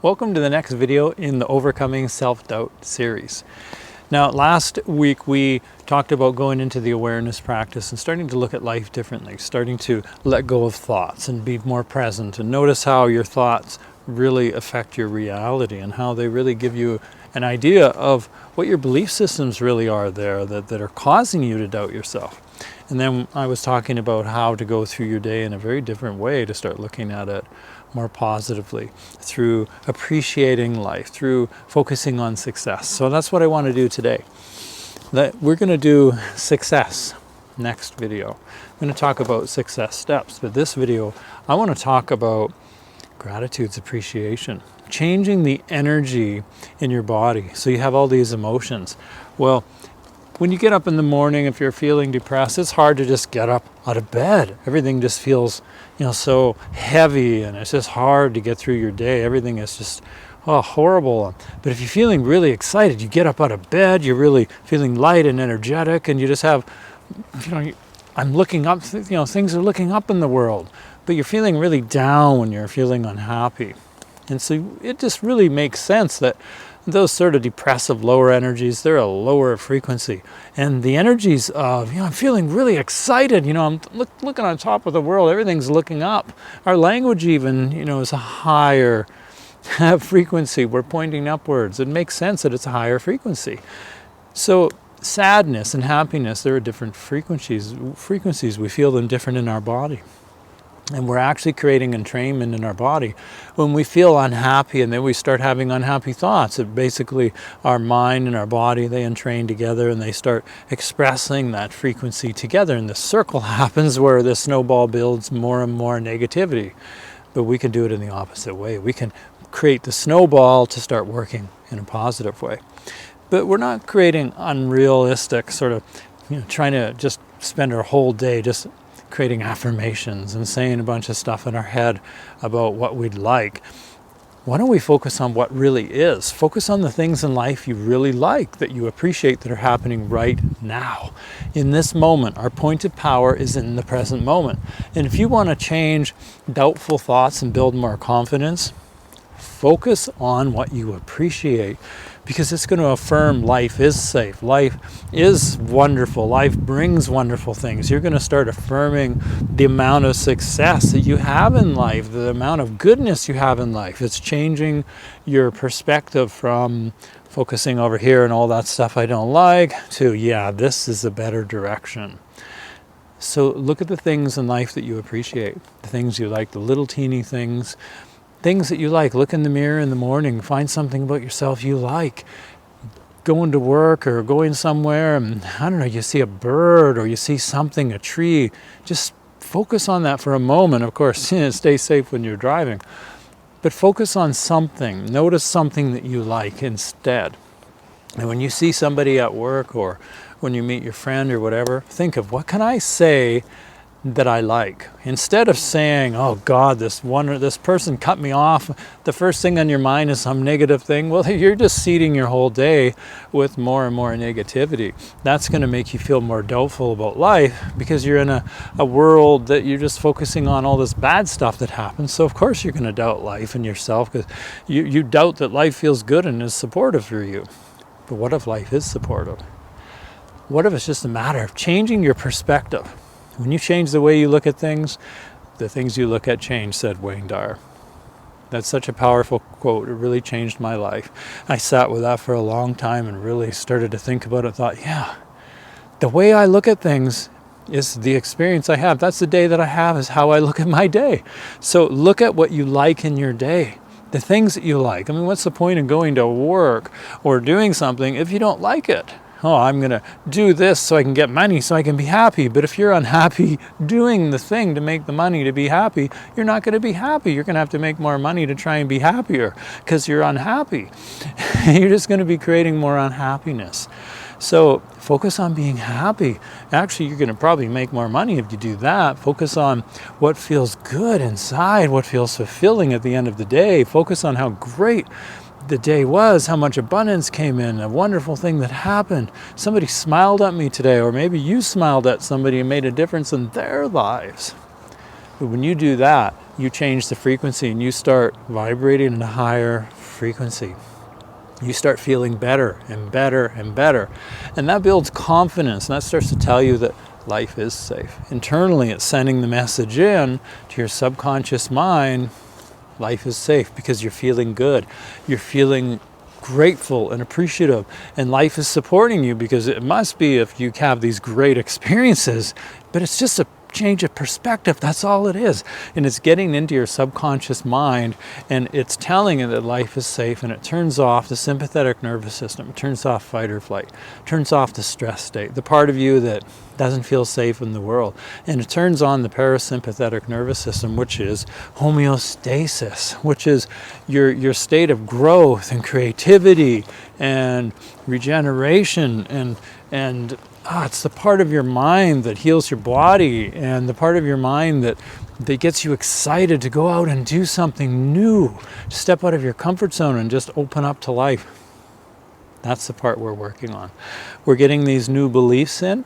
Welcome to the next video in the Overcoming Self-Doubt series. Now, last week we talked about going into the awareness practice and starting to look at life differently, starting to let go of thoughts and be more present and notice how your thoughts really affect your reality and how they really give you an idea of what your belief systems really are there that are causing you to doubt yourself. And then I was talking about how to go through your day in a very different way to start looking at it more positively, through appreciating life, through focusing on success. So that's what I want to do today. We're going to do success next video. I'm going to talk about success steps, but this video I want to talk about gratitude's appreciation, changing the energy in your body so you have all these emotions. Well, when you get up in the morning, if you're feeling depressed, it's hard to just get up out of bed. Everything just feels, so heavy, and it's just hard to get through your day. Everything is just, horrible. But if you're feeling really excited, you get up out of bed, you're really feeling light and energetic, and you just have, I'm looking up, things are looking up in the world. But you're feeling really down when you're feeling unhappy. And so it just really makes sense that those sort of depressive lower energies, they're a lower frequency. And the energies of, I'm feeling really excited, I'm looking on top of the world, everything's looking up. Our language even, is a higher frequency. We're pointing upwards. It makes sense that it's a higher frequency. So sadness and happiness, there are different frequencies. We feel them different in our body. And we're actually creating entrainment in our body. When we feel unhappy and then we start having unhappy thoughts, it basically our mind and our body, they entrain together and they start expressing that frequency together. And the circle happens where the snowball builds more and more negativity. But we can do it in the opposite way. We can create the snowball to start working in a positive way. But we're not creating unrealistic sort of, trying to just spend our whole day just creating affirmations and saying a bunch of stuff in our head about what we'd like. Why don't we focus on what really is? Focus on the things in life you really like, that you appreciate, that are happening right now. In this moment, our point of power is in the present moment. And if you want to change doubtful thoughts and build more confidence, focus on what you appreciate, because it's going to affirm life is safe, life is wonderful, life brings wonderful things. You're going to start affirming the amount of success that you have in life, the amount of goodness you have in life. It's changing your perspective from focusing over here and all that stuff I don't like to, this is a better direction. So look at the things in life that you appreciate, the things you like, the little teeny things that you like. Look in the mirror in the morning, find something about yourself you like. Going to work or going somewhere and you see a bird or you see something, a tree, just focus on that for a moment. Of course, stay safe when you're driving, but focus on something. Notice something that you like instead. And when you see somebody at work or when you meet your friend or whatever, think of, what can I say that I like? Instead of saying, oh God, this person cut me off, the first thing on your mind is some negative thing. Well, you're just seeding your whole day with more and more negativity. That's going to make you feel more doubtful about life, because you're in a world that you're just focusing on all this bad stuff that happens. So of course you're going to doubt life and yourself, because you doubt that life feels good and is supportive for you. But what if life is supportive? What if it's just a matter of changing your perspective? When you change the way you look at things, the things you look at change, said Wayne Dyer. That's such a powerful quote. It really changed my life. I sat with that for a long time and really started to think about it. Thought, the way I look at things is the experience I have. That's the day that I have, is how I look at my day. So look at what you like in your day. The things that you like. What's the point in going to work or doing something if you don't like it? I'm going to do this so I can get money so I can be happy. But if you're unhappy doing the thing to make the money to be happy, you're not going to be happy. You're going to have to make more money to try and be happier because you're unhappy. You're just going to be creating more unhappiness. So focus on being happy. Actually, you're going to probably make more money if you do that. Focus on what feels good inside, what feels fulfilling at the end of the day. Focus on how great the day was, how much abundance came in, a wonderful thing that happened. Somebody smiled at me today, or maybe you smiled at somebody and made a difference in their lives. But when you do that, you change the frequency and you start vibrating at a higher frequency. You start feeling better and better and better. And that builds confidence, and that starts to tell you that life is safe. Internally, it's sending the message in to your subconscious mind, life is safe, because you're feeling good. You're feeling grateful and appreciative, and life is supporting you, because it must be if you have these great experiences, but it's just a change of perspective. That's all it is. And it's getting into your subconscious mind, and it's telling you that life is safe, and it turns off the sympathetic nervous system. It turns off fight or flight, turns off the stress state, the part of you that doesn't feel safe in the world, and it turns on the parasympathetic nervous system, which is homeostasis, which is your state of growth and creativity and regeneration, and it's the part of your mind that heals your body, and the part of your mind that gets you excited to go out and do something new, to step out of your comfort zone and just open up to life. That's the part we're working on. We're getting these new beliefs in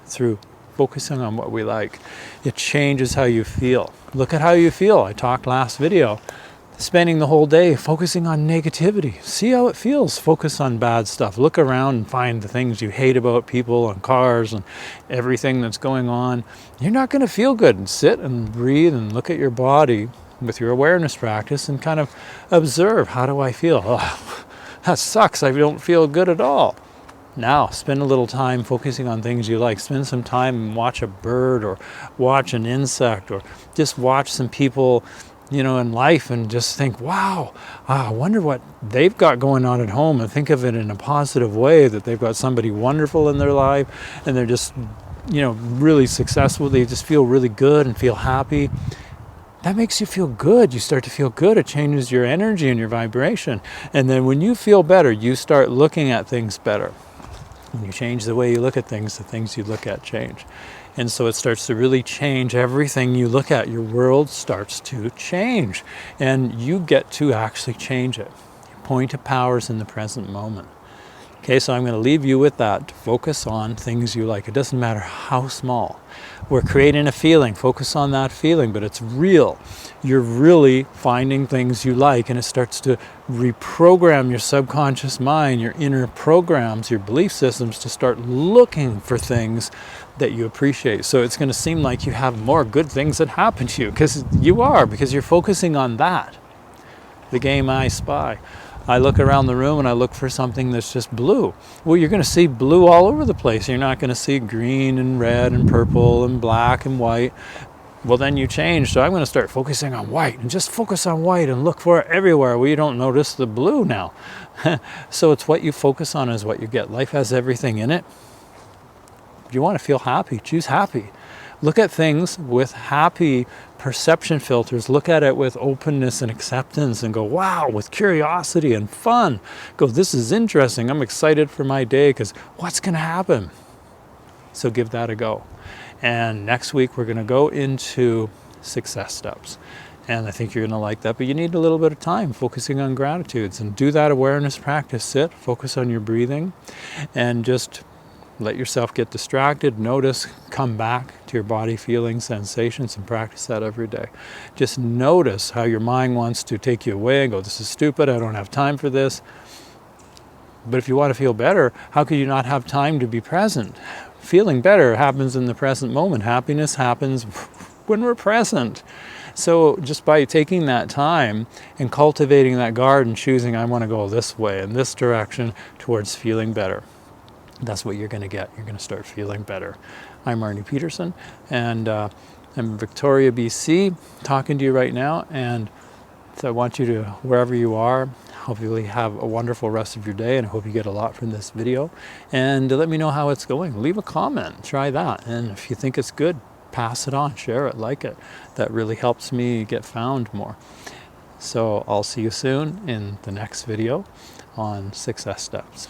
through focusing on what we like. It changes how you feel. Look at how you feel. I talked last video. Spending the whole day focusing on negativity. See how it feels. Focus on bad stuff. Look around and find the things you hate about people and cars and everything that's going on. You're not going to feel good. And sit and breathe and look at your body with your awareness practice and kind of observe, how do I feel? Oh, that sucks. I don't feel good at all. Now, spend a little time focusing on things you like. Spend some time and watch a bird, or watch an insect, or just watch some people in life, and just think, wow, I wonder what they've got going on at home, and think of it in a positive way, that they've got somebody wonderful in their life, and they're just, really successful. They just feel really good and feel happy. That makes you feel good. You start to feel good. It changes your energy and your vibration. And then when you feel better, you start looking at things better. When you change the way you look at things, the things you look at change. And so it starts to really change everything you look at. Your world starts to change, and you get to actually change it. Your point of power is in the present moment. Okay, so I'm going to leave you with that. Focus on things you like. It doesn't matter how small. We're creating a feeling. Focus on that feeling, but it's real. You're really finding things you like, and it starts to reprogram your subconscious mind, your inner programs, your belief systems, to start looking for things that you appreciate. So it's going to seem like you have more good things that happen to you, because you're focusing on that. The game I Spy. I look around the room and I look for something that's just blue. Well, you're going to see blue all over the place. You're not going to see green and red and purple and black and white. Well, then you change. So I'm going to start focusing on white, and just focus on white and look for it everywhere. Well, you don't notice the blue now. So it's what you focus on is what you get. Life has everything in it. If you want to feel happy, choose happy. Look at things with happy perception filters. Look at it with openness and acceptance, and go, wow, with curiosity and fun. Go, this is interesting. I'm excited for my day, because what's going to happen? So give that a go. And next week, we're going to go into success steps. And I think you're going to like that, but you need a little bit of time focusing on gratitudes, and do that awareness practice. Sit, focus on your breathing, and just let yourself get distracted, notice, come back to your body feeling sensations, and practice that every day. Just notice how your mind wants to take you away and go, this is stupid, I don't have time for this. But if you want to feel better, how could you not have time to be present? Feeling better happens in the present moment. Happiness happens when we're present. So just by taking that time and cultivating that garden, choosing, I want to go this way, in this direction, towards feeling better. That's what you're going to get. You're going to start feeling better. I'm Arnie Peterson, and I'm in Victoria, BC, talking to you right now. And so I want you to, wherever you are, hopefully have a wonderful rest of your day, and I hope you get a lot from this video. And let me know how it's going. Leave a comment. Try that. And if you think it's good, pass it on. Share it. Like it. That really helps me get found more. So I'll see you soon in the next video on success steps.